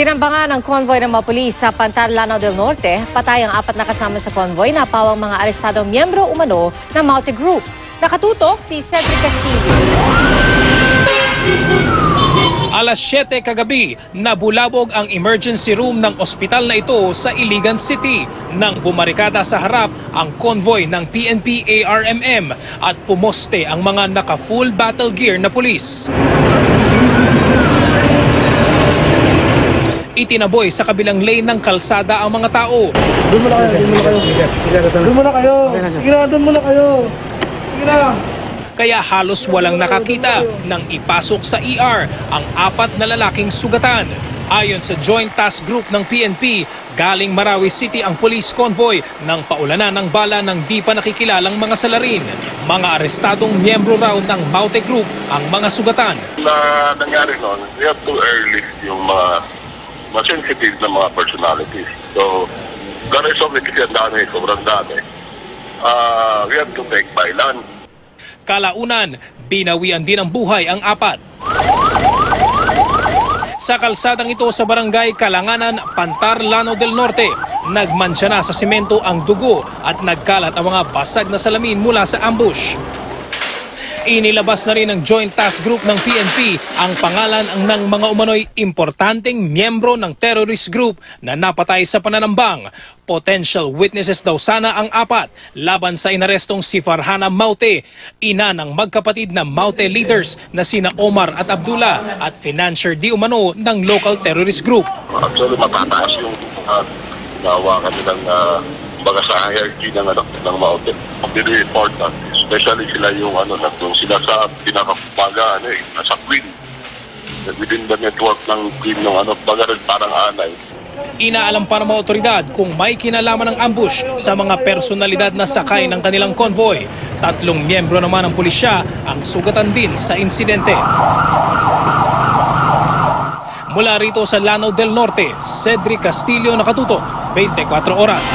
Tinambangan ng convoy ng mga pulis sa Pantar, Lanao del Norte. Patay ang 4 na kasama sa convoy na pawang mga arestadong miyembro umano ng Maute Group. Nakatutok si Cedric Castillo. Alas 7 kagabi, nabulabog ang emergency room ng ospital na ito sa Iligan City nang bumarikada sa harap ang convoy ng PNP ARMM at pumoste ang mga naka-full battle gear na pulis. Itinaboy sa kabilang lane ng kalsada ang mga tao. Doon muna kayo, doon muna kayo. Sige na, doon muna kayo. Sige na. Kaya halos walang nakakita nang ipasok sa ER ang 4 na lalaking sugatan. Ayon sa Joint Task Group ng PNP, galing Marawi City ang police convoy nang paulanan ng bala ng di pa nakikilalang mga salarin. Mga arestadong miyembro raw ng Maute Group ang mga sugatan. Na nangyari noon, we have to airlift yung mga sensitive na mga personalities. So, the result kasi ang dami, sobrang dami. We have to take by land. Kalaunan, binawian din ang buhay ang 4. Sa kalsadang ito sa barangay Kalanganan, Pantar, Lanao del Norte, nagmansya na sa simento ang dugo at nagkalat ang mga basag na salamin mula sa ambush. Inilabas na rin ng Joint Task Group ng PNP ang pangalan ng mga umano'y importanteng miyembro ng terrorist group na napatay sa pananambang. Potential witnesses daw sana ang 4 laban sa inarestong si Farhana Maute, ina ng magkapatid na Maute leaders na sina Omar at Abdullah at financier di umano ng local terrorist group. Actually, matataas yung nawa kami ng baga sa hierarchy ng Maute. Very important. Especially sila yung nandun sila sa pinakapaga, nasa Queen. Within the network ng Queen ng baga rin parang anay. Inaalam pa ng mga otoridad kung may kinalaman ng ambush sa mga personalidad na sakay ng kanilang convoy. 3 miyembro naman ng pulisya ang sugatan din sa insidente. Mula rito sa Lanao del Norte, Cedric Castillo, nakatutok, 24 oras.